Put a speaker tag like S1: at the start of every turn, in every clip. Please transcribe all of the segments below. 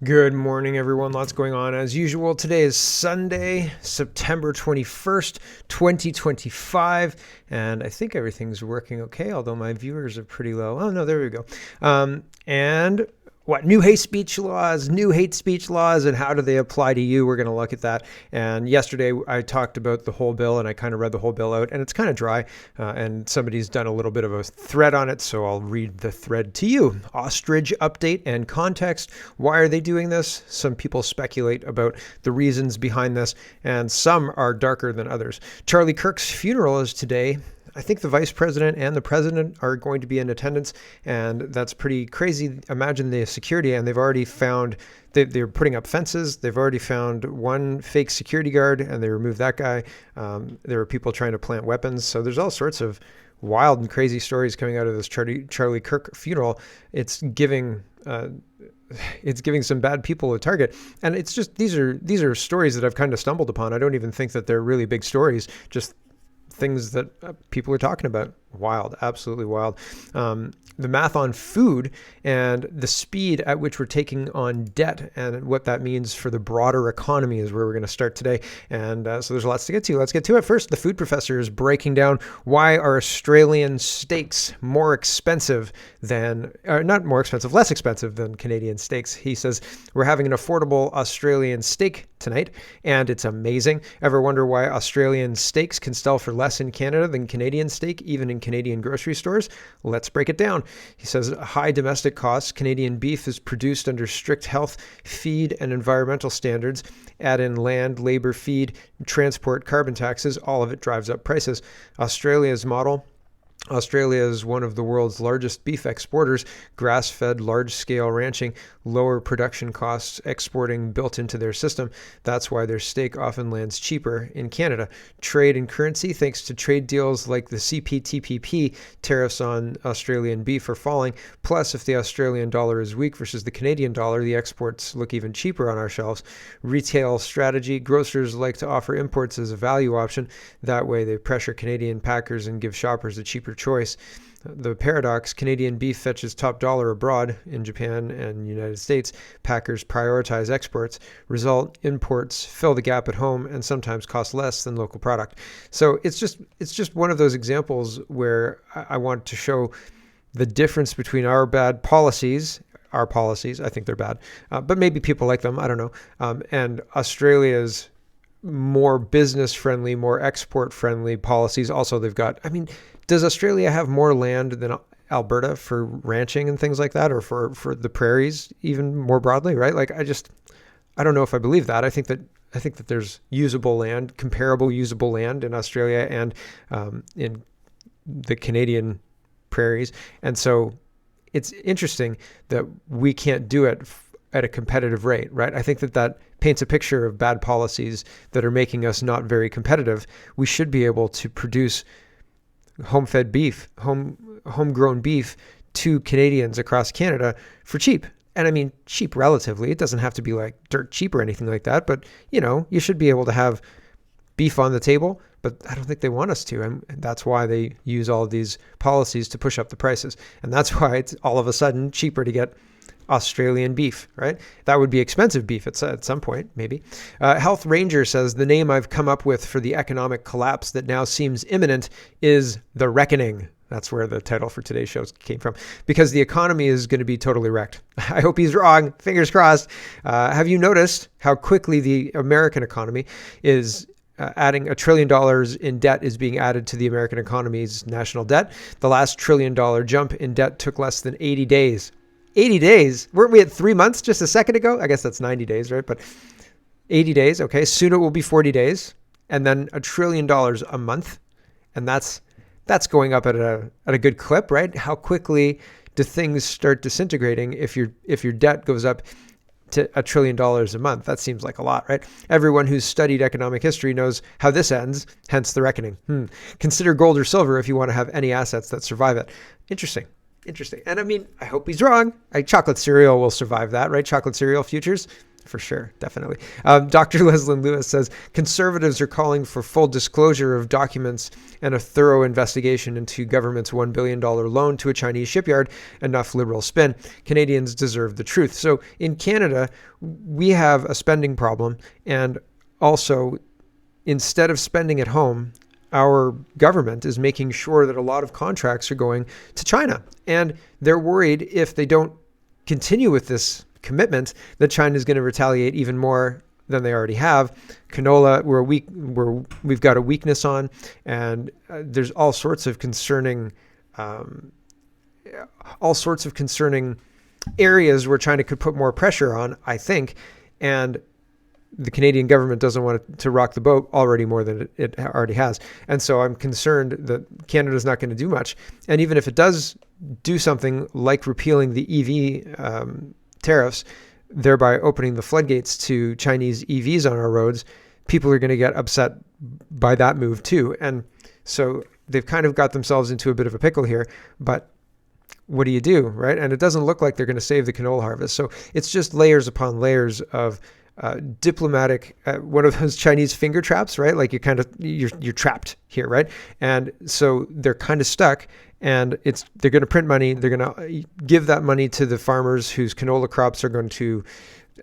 S1: Good morning, everyone. Lots going on as usual. Today is Sunday, September 21st, 2025, and I think everything's working okay, although my viewers are pretty low. Oh, no, there we go. And what new hate speech laws, and how do they apply to you? We're going to look at that. And yesterday I talked about the whole bill, and I kind of read the whole bill out, and it's kind of dry. And somebody's done a little bit of a thread on it, so I'll read the thread to you. Ostrich update and context. Why are they doing this? Some people speculate about the reasons behind this, and some are darker than others. Charlie Kirk's funeral is today. I think the vice president and the president are going to be in attendance, and that's pretty crazy. Imagine the security, and they've already found, they're putting up fences. They've already found one fake security guard, and they removed that guy. There are people trying to plant weapons. So there's all sorts of wild and crazy stories coming out of this Charlie Kirk funeral. It's giving some bad people a target, and it's just these are stories that I've kind of stumbled upon. I don't even think that they're really big stories, just things that people are talking about. Wild, absolutely wild. The math on food and the speed at which we're taking on debt and what that means for the broader economy is where we're going to start today. And so there's lots to get to. Let's get to it. First, the food professor is breaking down why are Australian steaks more expensive than, not more expensive, less expensive than Canadian steaks. He says, we're having an affordable Australian steak tonight, and it's amazing. Ever wonder why Australian steaks can sell for less in Canada than Canadian steak, even in Canadian grocery stores? Let's break it down. He says high domestic costs. Canadian beef is produced under strict health, feed, and environmental standards. Add in land, labor, feed, transport, carbon taxes. All of it drives up prices. Australia's model. Australia is one of the world's largest beef exporters, grass-fed, large-scale ranching, lower production costs, exporting built into their system. That's why their steak often lands cheaper in Canada. Trade and currency, thanks to trade deals like the CPTPP, tariffs on Australian beef are falling. Plus, if the Australian dollar is weak versus the Canadian dollar, the exports look even cheaper on our shelves. Retail strategy, grocers like to offer imports as a value option. That way they pressure Canadian packers and give shoppers a cheaper choice. The paradox, Canadian beef fetches top dollar abroad in Japan and United States. Packers prioritize exports. Result, imports fill the gap at home and sometimes cost less than local product. So it's just one of those examples where I want to show the difference between our bad policies. Our policies, I think they're bad, but maybe people like them, I don't know, and Australia's more business friendly, more export friendly policies. Also, they've got, does Australia have more land than Alberta for ranching and things like that, or for the prairies even more broadly, right? Like, I don't know if I believe that. I think that there's usable land, comparable usable land in Australia and in the Canadian prairies. And so it's interesting that we can't do it at a competitive rate, right? I think that paints a picture of bad policies that are making us not very competitive. We should be able to produce home-fed beef, homegrown beef to Canadians across Canada for cheap. And cheap relatively. It doesn't have to be like dirt cheap or anything like that, but you should be able to have beef on the table, but I don't think they want us to. And that's why they use all of these policies to push up the prices. And that's why it's all of a sudden cheaper to get Australian beef, right? That would be expensive beef at some point, maybe. Health Ranger says, the name I've come up with for the economic collapse that now seems imminent is the Wreckoning. That's where the title for today's show came from, because the economy is going to be totally wrecked. I hope he's wrong. Fingers crossed. Have you noticed how quickly the American economy is adding $1 trillion in debt is being added to the American economy's national debt? The last $1 trillion jump in debt took less than 80 days. 80 days? Weren't we at 3 months just a second ago? I guess that's 90 days, right? But 80 days, okay. Soon it will be 40 days. And then $1 trillion a month. And that's going up at a good clip, right? How quickly do things start disintegrating if your debt goes up to $1 trillion a month? That seems like a lot, right? Everyone who's studied economic history knows how this ends, hence the reckoning. Consider gold or silver if you want to have any assets that survive it. Interesting. And I hope he's wrong. Chocolate cereal will survive that, right? Chocolate cereal futures. For sure, definitely. Dr. Leslyn Lewis says conservatives are calling for full disclosure of documents and a thorough investigation into government's $1 billion loan to a Chinese shipyard. Enough liberal spin. Canadians deserve the truth. So in Canada, we have a spending problem. And also, instead of spending at home, our government is making sure that a lot of contracts are going to China. And they're worried if they don't continue with this commitment that China is going to retaliate even more than they already have. Canola, we've got a weakness on, and there's all sorts of concerning areas where China could put more pressure on, I think, and the Canadian government doesn't want to rock the boat already more than it already has. And so I'm concerned that Canada's not going to do much. And even if it does do something like repealing the EV tariffs, thereby opening the floodgates to Chinese EVs on our roads, people are going to get upset by that move too. And so they've kind of got themselves into a bit of a pickle here, but what do you do, right? And it doesn't look like they're going to save the canola harvest. So it's just layers upon layers of diplomatic, one of those Chinese finger traps, right? Like you're trapped here, right? And so they're kind of stuck, and they're going to print money. They're going to give that money to the farmers whose canola crops are going to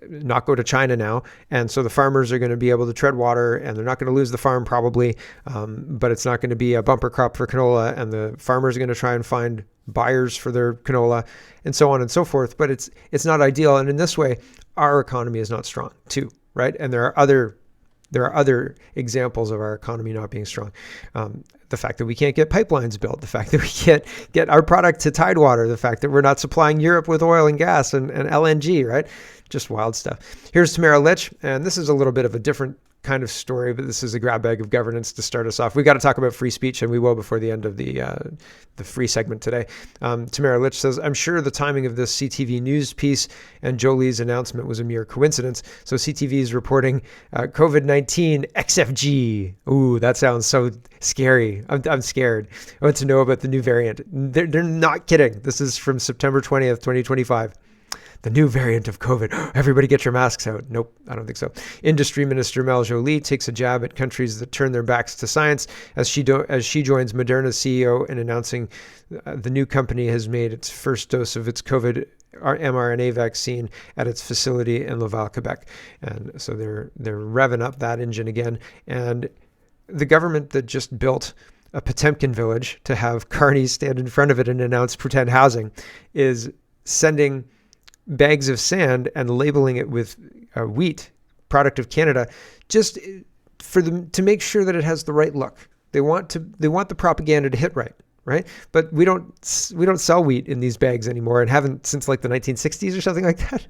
S1: not go to China now. And so the farmers are going to be able to tread water, and they're not going to lose the farm probably, but it's not going to be a bumper crop for canola, and the farmers are going to try and find buyers for their canola, and so on and so forth. But it's not ideal. And in this way, our economy is not strong too, right? And there are other examples of our economy not being strong. The fact that we can't get pipelines built, the fact that we can't get our product to Tidewater, the fact that we're not supplying Europe with oil and gas and LNG, right? Just wild stuff. Here's Tamara Lich, and this is a little bit of a different kind of story, but this is a grab bag of governance to start us off. We got to talk about free speech, and we will before the end of the free segment today. Tamara Lich says, I'm sure the timing of this CTV news piece and Jolie's announcement was a mere coincidence. So CTV is reporting COVID-19 XFG. Ooh, that sounds so scary. I'm scared. I want to know about the new variant. They're not kidding. This is from September 20th, 2025. The new variant of COVID. Everybody get your masks out. Nope, I don't think so. Industry Minister Mel Joly takes a jab at countries that turn their backs to science as she joins Moderna's CEO in announcing the new company has made its first dose of its COVID mRNA vaccine at its facility in Laval, Quebec. And so they're revving up that engine again. And the government that just built a Potemkin village to have carnies stand in front of it and announce pretend housing is sending bags of sand and labeling it with wheat, product of Canada, just for them to make sure that it has the right look. They want the propaganda to hit right? But we don't sell wheat in these bags anymore, and haven't since like the 1960s or something like that.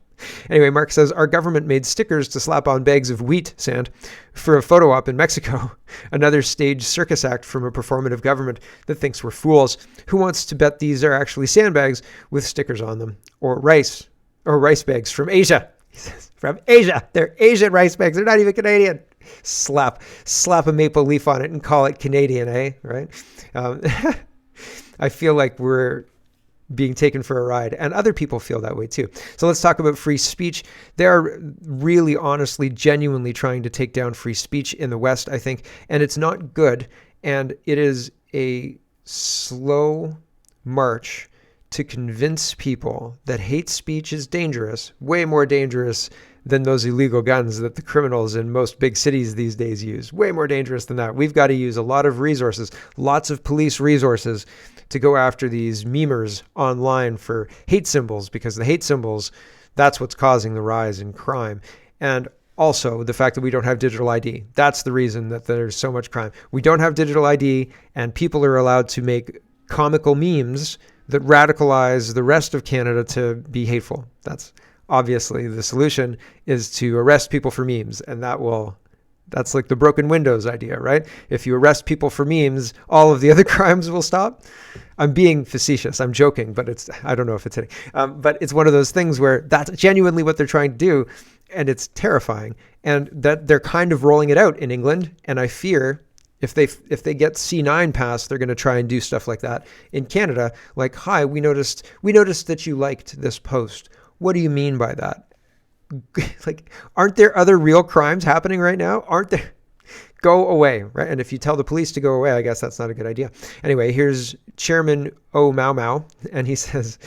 S1: Anyway, Mark says our government made stickers to slap on bags of wheat sand for a photo op in Mexico. Another staged circus act from a performative government that thinks we're fools. Who wants to bet these are actually sandbags with stickers on them, or rice bags from Asia? He says, from Asia. They're Asian rice bags. They're not even Canadian. Slap a maple leaf on it and call it Canadian, eh? Right? I feel like we're being taken for a ride, and other people feel that way too. So let's talk about free speech. They're really, honestly, genuinely trying to take down free speech in the West, I think, and it's not good. And it is a slow march to convince people that hate speech is dangerous, way more dangerous than those illegal guns that the criminals in most big cities these days use. Way more dangerous than that. We've got to use a lot of resources, lots of police resources to go after these memers online for hate symbols, because the hate symbols, that's what's causing the rise in crime. And also the fact that we don't have digital ID. That's the reason that there's so much crime. We don't have digital ID, and people are allowed to make comical memes that radicalize the rest of Canada to be hateful. That's obviously the solution, is to arrest people for memes. And that's like the broken windows idea, right? If you arrest people for memes, all of the other crimes will stop. I'm being facetious. I'm joking, but I don't know if it's hitting. But it's one of those things where that's genuinely what they're trying to do. And it's terrifying. And that they're kind of rolling it out in England. And I fear if they get C9 passed, they're going to try and do stuff like that in Canada. Like, hi, we noticed that you liked this post. What do you mean by that? like, aren't there other real crimes happening right now? Aren't there? Go away, right? And if you tell the police to go away, I guess that's not a good idea. Anyway, here's Chairman O Mau Mau, and he says,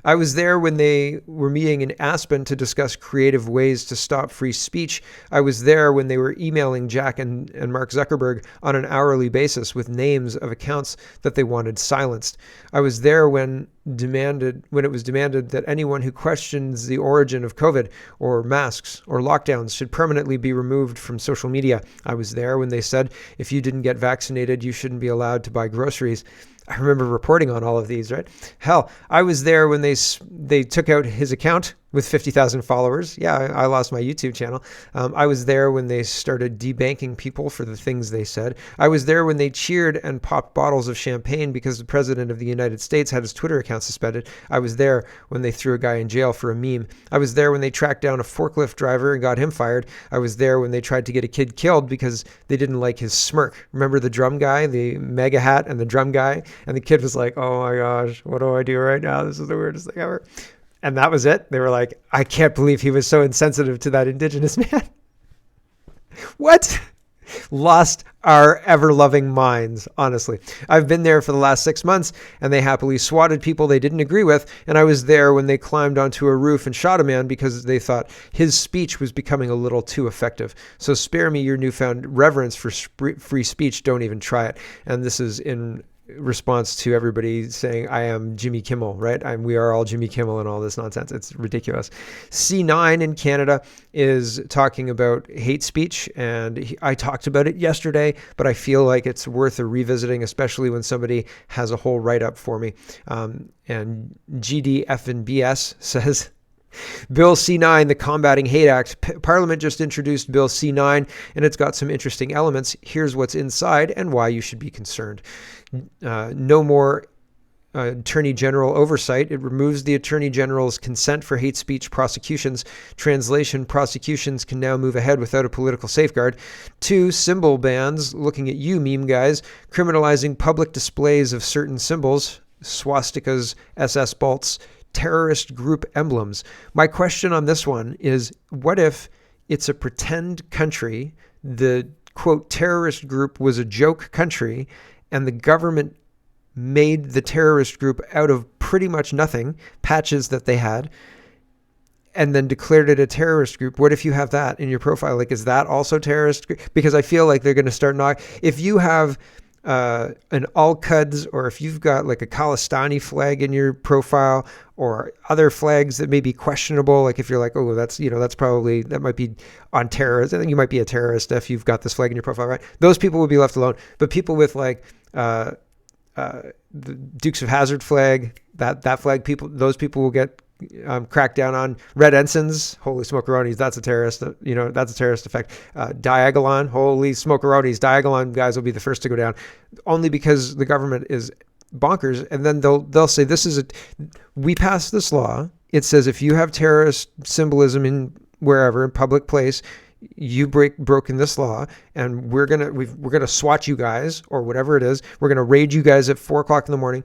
S1: I was there when they were meeting in Aspen to discuss creative ways to stop free speech. I was there when they were emailing Jack and Mark Zuckerberg on an hourly basis with names of accounts that they wanted silenced. I was there when it was demanded that anyone who questions the origin of COVID or masks or lockdowns should permanently be removed from social media. I was there when they said, if you didn't get vaccinated, you shouldn't be allowed to buy groceries. I remember reporting on all of these, right? Hell, I was there when they took out his account with 50,000 followers. Yeah, I lost my YouTube channel. I was there when they started debanking people for the things they said. I was there when they cheered and popped bottles of champagne because the president of the United States had his Twitter account suspended. I was there when they threw a guy in jail for a meme. I was there when they tracked down a forklift driver and got him fired. I was there when they tried to get a kid killed because they didn't like his smirk. Remember the drum guy, the mega hat and the drum guy? And the kid was like, oh my gosh, what do I do right now? This is the weirdest thing ever. And that was it. They were like, I can't believe he was so insensitive to that Indigenous man. What? Lost our ever-loving minds, honestly. I've been there for the last 6 months, and they happily swatted people they didn't agree with, and I was there when they climbed onto a roof and shot a man because they thought his speech was becoming a little too effective. So spare me your newfound reverence for free speech. Don't even try it. And this is in response to everybody saying I am Jimmy Kimmel, right? We are all Jimmy Kimmel and all this nonsense. It's ridiculous. C9 in Canada is talking about hate speech, and I talked about it yesterday, but I feel like it's worth a revisiting, especially when somebody has a whole write-up for me. And GDF&BS says, Bill C9, the Combating Hate Act. Parliament just introduced Bill C9, and it's got some interesting elements. Here's what's inside and why you should be concerned. No more Attorney General oversight. It removes the Attorney General's consent for hate speech prosecutions. Translation: prosecutions can now move ahead without a political safeguard. 2, symbol bans. Looking at you, meme guys. Criminalizing public displays of certain symbols, swastikas, SS bolts, terrorist group emblems. My question on this one is, what if it's a pretend country, the quote terrorist group was a joke country, and the government made the terrorist group out of pretty much nothing, patches that they had, and then declared it a terrorist group? What if you have that in your profile? Like, is that also terrorist? Because I feel like they're going to start if you have an Al-Quds, or if you've got like a Khalistani flag in your profile, or other flags that may be questionable, like if you're like, oh, that's probably, that might be on terrorists, and you might be a terrorist if you've got this flag in your profile, right? Those people would be left alone. But people with like the Dukes of Hazzard flag, that flag, those people will get cracked down on. Red ensigns, holy smokeronis, that's a terrorist, that's a terrorist effect. Diagolon, holy smokeronis, Diagolon guys will be the first to go down, only because the government is bonkers. And then they'll say, we passed this law. It says if you have terrorist symbolism in wherever, in public place, you've broken this law, and we're gonna swat you guys, or whatever it is. We're gonna raid you guys at 4:00 in the morning.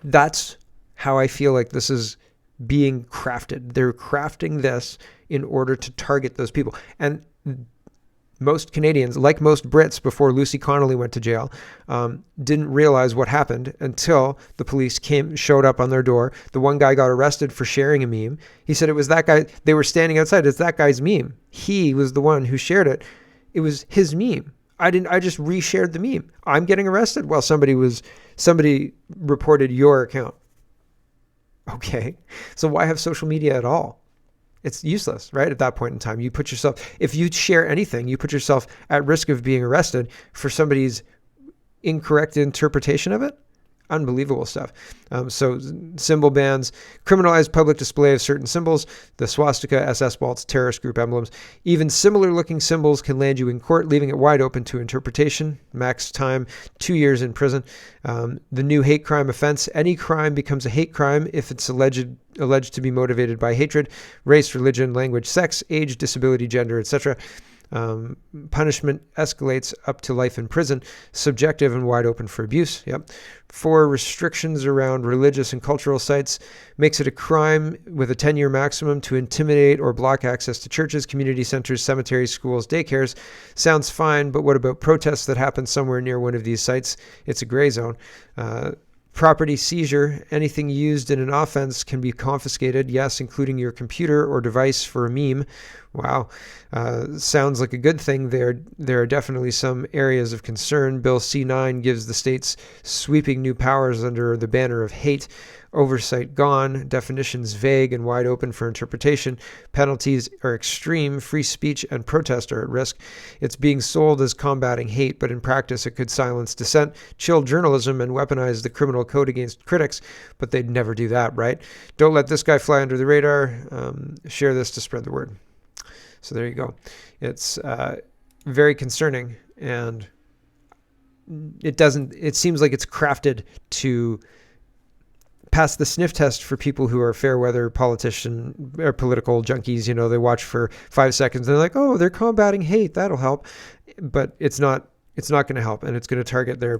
S1: That's how I feel like this is being crafted. They're crafting this in order to target those people. And most Canadians, like most Brits before Lucy Connolly went to jail, didn't realize what happened until the police showed up on their door. The one guy got arrested for sharing a meme. He said it was that guy. They were standing outside. It's that guy's meme. He was the one who shared it. It was his meme. I just reshared the meme. I'm getting arrested while somebody reported your account. Okay. So why have social media at all? It's useless, right? At that point in time, if you share anything, you put yourself at risk of being arrested for somebody's incorrect interpretation of it. Unbelievable stuff. So symbol bans, criminalized public display of certain symbols, the swastika, SS bolts, terrorist group emblems. Even similar looking symbols can land you in court, leaving it wide open to interpretation. Max time, 2 years in prison. The new hate crime offense: any crime becomes a hate crime if it's alleged to be motivated by hatred, race, religion, language, sex, age, disability, gender, etc. Punishment escalates up to life in prison, subjective and wide open for abuse. Yep. 4, restrictions around religious and cultural sites makes it a crime with a 10-year maximum to intimidate or block access to churches, community centers, cemeteries, schools, daycares. Sounds fine, but what about protests that happen somewhere near one of these sites? It's a gray zone. Property seizure, anything used in an offense can be confiscated, yes, including your computer or device for a meme. Wow. Sounds like a good thing. There are definitely some areas of concern. Bill C-9 gives the states sweeping new powers under the banner of hate. Oversight gone, definitions vague and wide open for interpretation. Penalties are extreme. Free speech and protest are at risk. It's being sold as combating hate, but in practice it could silence dissent, chill journalism, and weaponize the criminal code against critics. But they'd never do that, right? Don't let this guy fly under the radar. Share this to spread the word. So there you go. It's very concerning, and it seems like it's crafted to pass the sniff test for people who are fair weather politician or political junkies. They watch for 5 seconds and they're like, oh, they're combating hate, that'll help. But it's not going to help, and it's going to target their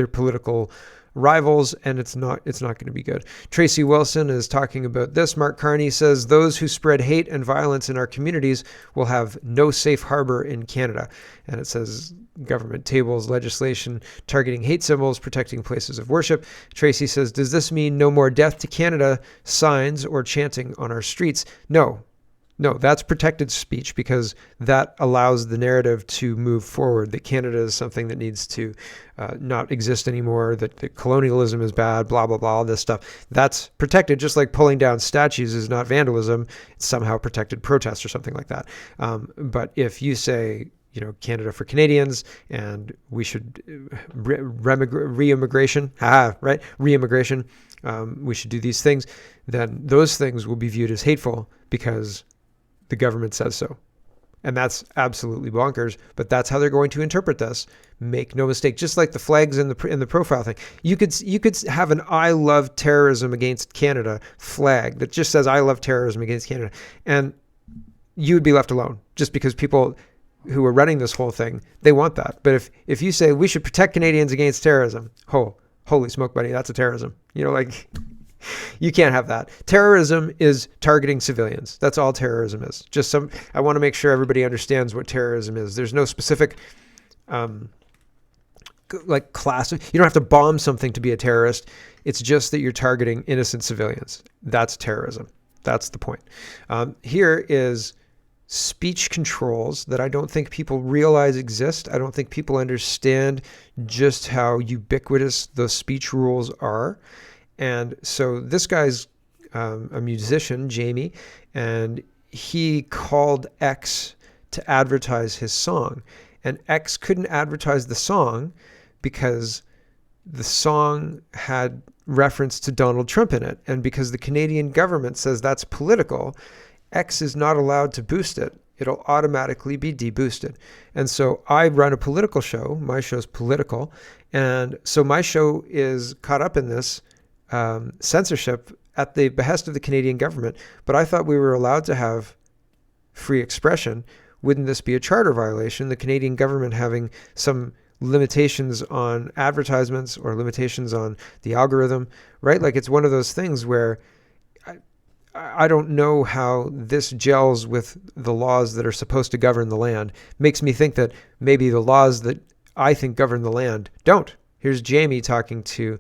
S1: political rivals, and it's not going to be good. Tracy Wilson is talking about this. Mark Carney says those who spread hate and violence in our communities will have no safe harbor in Canada. And it says government tables legislation targeting hate symbols, protecting places of worship. Tracy says, does this mean no more Death to Canada signs or chanting on our streets? No, that's protected speech, because that allows the narrative to move forward, that Canada is something that needs to not exist anymore, that colonialism is bad, blah, blah, blah, all this stuff. That's protected, just like pulling down statues is not vandalism. It's somehow protected protest or something like that. But if you say, Canada for Canadians, and we should re-immigration, we should do these things, then those things will be viewed as hateful because the government says so. And that's absolutely bonkers, but that's how they're going to interpret this. Make no mistake. Just like the flags in the profile thing, you could have an "I love terrorism against Canada" flag that just says "I love terrorism against Canada," and you would be left alone, just because people who are running this whole thing, they want that. But if you say we should protect Canadians against terrorism, holy smoke, buddy, that's a terrorism. You can't have that. Terrorism is targeting civilians. That's all terrorism is. I want to make sure everybody understands what terrorism is. There's no specific class. You don't have to bomb something to be a terrorist. It's just that you're targeting innocent civilians. That's terrorism. That's the point. Here is speech controls that I don't think people realize exist. I don't think people understand just how ubiquitous those speech rules are. And so this guy's a musician, Jamie, and he called X to advertise his song. And X couldn't advertise the song because the song had reference to Donald Trump in it. And because the Canadian government says that's political, X is not allowed to boost it. It'll automatically be deboosted. And so I run a political show. My show's political. And so my show is caught up in this censorship at the behest of the Canadian government. But I thought we were allowed to have free expression. Wouldn't this be a charter violation? The Canadian government having some limitations on advertisements or limitations on the algorithm, right? Like, it's one of those things where I don't know how this gels with the laws that are supposed to govern the land. Makes me think that maybe the laws that I think govern the land don't. Here's Jamie talking to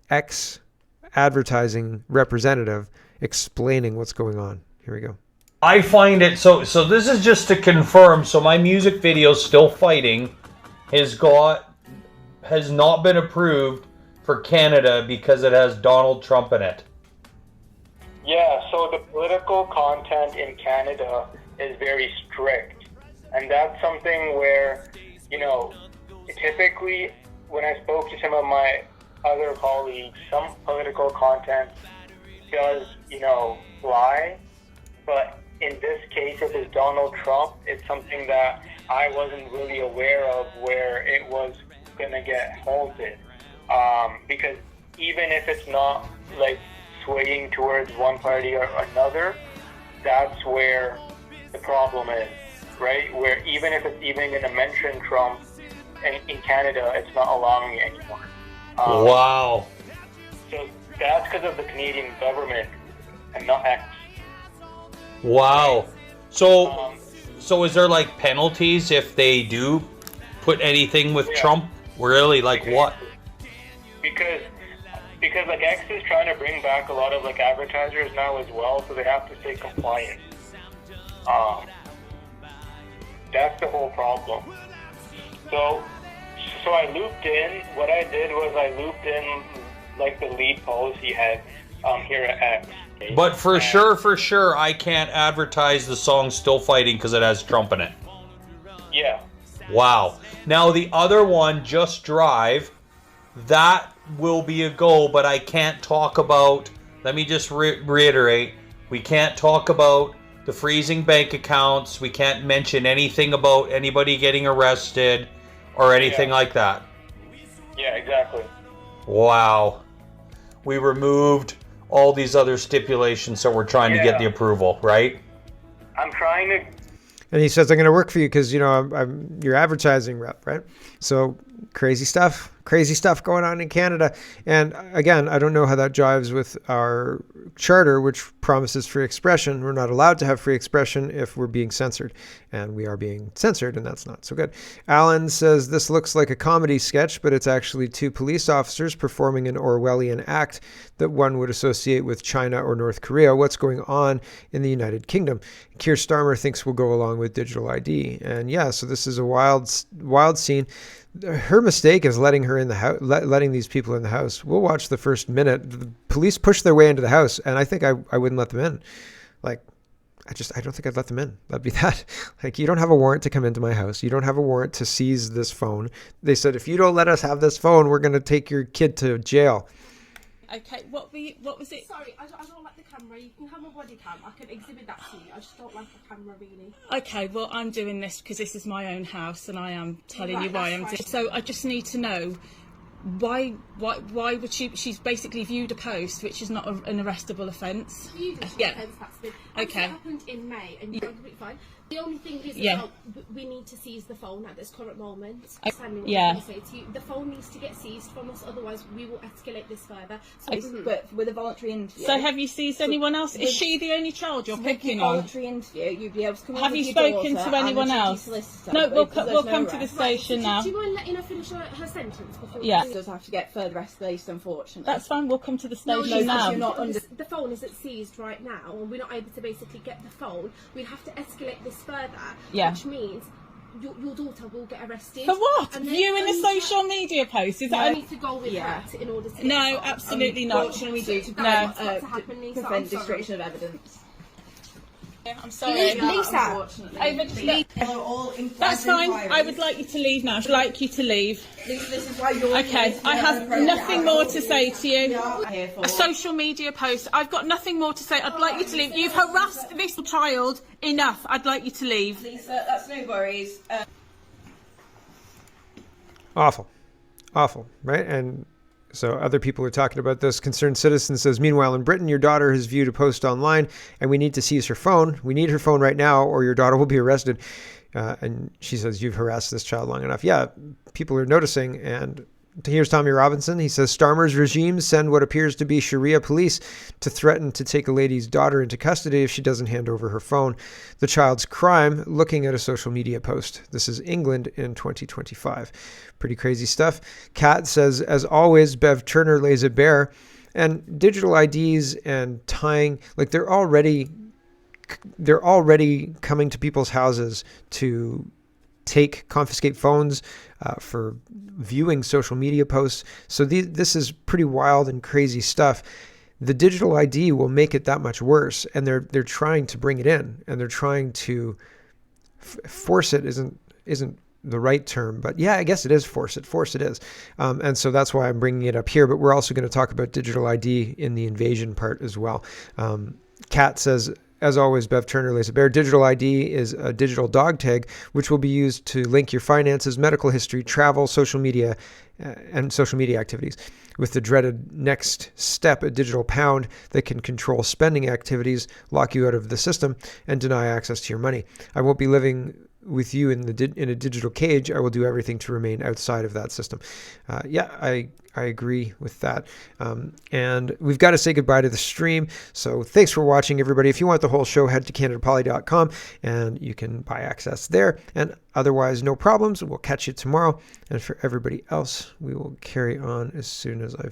S1: ex-advertising representative explaining what's going on. Here we go.
S2: I find it, so this is just to confirm, so my music video, Still Fighting, has not been approved for Canada because it has Donald Trump in it.
S3: Yeah, so the political content in Canada is very strict. And that's something where, typically when I spoke to some of my other colleagues, some political content does, fly. But in this case, if it's Donald Trump, it's something that I wasn't really aware of where it was going to get halted. Because even if it's not swaying towards one party or another, that's where the problem is. right? Where even if it's even going to mention Trump in Canada, it's not allowing it anymore.
S2: Wow.
S3: So that's because of the Canadian government and not X.
S2: Wow. So is there like penalties if they do put anything with Trump? Really? Like what?
S3: Because like X is trying to bring back a lot of like advertisers now as well, so they have to stay compliant. That's the whole problem. So I looped in. What I did was I looped in like the lead policy head here at X.
S2: But for sure, I can't advertise the song "Still Fighting" because it has Trump in it.
S3: Yeah.
S2: Wow. Now the other one, "Just Drive," that will be a go, but I can't talk about. Let me just reiterate: we can't talk about the freezing bank accounts. We can't mention anything about anybody getting arrested or anything like that.
S3: Yeah, exactly.
S2: Wow. We removed all these other stipulations, so we're trying to get the approval, right?
S3: I'm trying to.
S1: And he says, I'm going to work for you because, you know, I'm your advertising rep, right? So crazy stuff going on in Canada. And again, I don't know how that jives with our charter, which promises free expression. We're not allowed to have free expression if we're being censored, and we are being censored, and that's not so good. Alan says, this looks like a comedy sketch, but it's actually two police officers performing an Orwellian act that one would associate with China or North Korea. What's going on in the United Kingdom? Keir Starmer thinks we'll go along with digital ID. And yeah, so this is a wild scene. Her mistake is letting her in the house, letting these people in the house. We'll watch the first minute. The police push their way into the house, and I think I wouldn't let them in. Like, I don't think I'd let them in. That'd be that. Like, you don't have a warrant to come into my house. You don't have a warrant to seize this phone. They said, if you don't let us have this phone, we're going to take your kid to jail.
S4: Okay, what was it?
S5: Sorry, I don't like the camera. You can have my body cam. I can exhibit that to you. I just don't like the camera, really.
S4: Okay, well, I'm doing this because this is my own house, and I am telling
S5: Right,
S4: you why I'm
S5: that's
S4: doing.
S5: fine.
S4: So I just need to know why would she's basically viewed a post which is not an arrestable offence. Yeah.
S5: That's been.
S4: Okay.
S5: That happened in May, and you're completely fine. The only thing is, we need to seize the phone at this current moment.
S4: Yeah.
S5: Say to you, the phone needs to get seized from us, otherwise we will escalate this further. So,
S6: But with a voluntary interview.
S4: So have you seized anyone else? Is she the only child you're picking on?
S6: Voluntary interview, you'd be able to come in
S4: Have
S6: with
S4: you
S6: your
S4: spoken
S6: daughter
S4: to anyone
S6: and a
S4: else?
S6: solicitor,
S4: No, we'll
S6: because
S4: come
S6: there's no
S4: to the
S6: arrest.
S4: station now.
S5: do you mind letting her finish her sentence before?
S4: Yeah.
S6: It does have to get further escalation, unfortunately.
S4: That's fine. We'll come to the
S5: No,
S4: station now.
S6: you're not under.
S5: The phone isn't seized right now, and we're not able to basically get the phone. We'd have to escalate this further,
S4: Yeah.
S5: which means your daughter will get arrested.
S4: For what?
S5: And then
S4: Viewing a social media post? Is
S5: I
S4: that?
S5: need to go with her in order to.
S4: No,
S5: get the phone.
S4: absolutely not.
S6: What can we do to
S5: That's
S4: No.
S5: what's got to happen, Lisa. I'm
S6: prevent
S5: sorry.
S6: destruction of evidence?
S4: I'm sorry.
S5: Lisa.
S6: Unfortunately.
S4: Over. That's fine. I would like you to leave now. I'd like you to leave.
S6: This is why you're
S4: Okay, I have nothing more to say to you.
S6: here for.
S4: A social media post. I've got nothing more to say. I'd like you to leave. You've harassed this child enough. I'd like you to leave.
S6: Lisa, that's no worries.
S1: Awful, right? And so other people are talking about this. Concerned Citizen says, meanwhile, in Britain, your daughter has viewed a post online and we need to seize her phone. We need her phone right now or your daughter will be arrested. And she says, you've harassed this child long enough. Yeah, people are noticing. And here's Tommy Robinson. He says, Starmer's regime send what appears to be Sharia police to threaten to take a lady's daughter into custody if she doesn't hand over her phone. The child's crime, looking at a social media post. This is England in 2025. Pretty crazy stuff. Kat says, as always, Bev Turner lays it bare. And digital IDs and tying, like they're already coming to people's houses to confiscate phones for viewing social media posts. So this is pretty wild and crazy stuff. The digital ID will make it that much worse, and they're trying to bring it in, and they're trying to force it. Isn't the right term, but yeah, I guess it is force it. Force it is, and so that's why I'm bringing it up here. But we're also going to talk about digital ID in the invasion part as well. Kat says, as always, Bev Turner lays it bare. Digital ID is a digital dog tag, which will be used to link your finances, medical history, travel, social media, and social media activities. With the dreaded next step, a digital pound that can control spending activities, lock you out of the system, and deny access to your money. I won't be living with you in a digital cage, I will do everything to remain outside of that system. Yeah, I agree with that. And we've got to say goodbye to the stream. So thanks for watching, everybody. If you want the whole show, head to CanadaPoly.com and you can buy access there. And otherwise, no problems. We'll catch you tomorrow. And for everybody else, we will carry on as soon as I've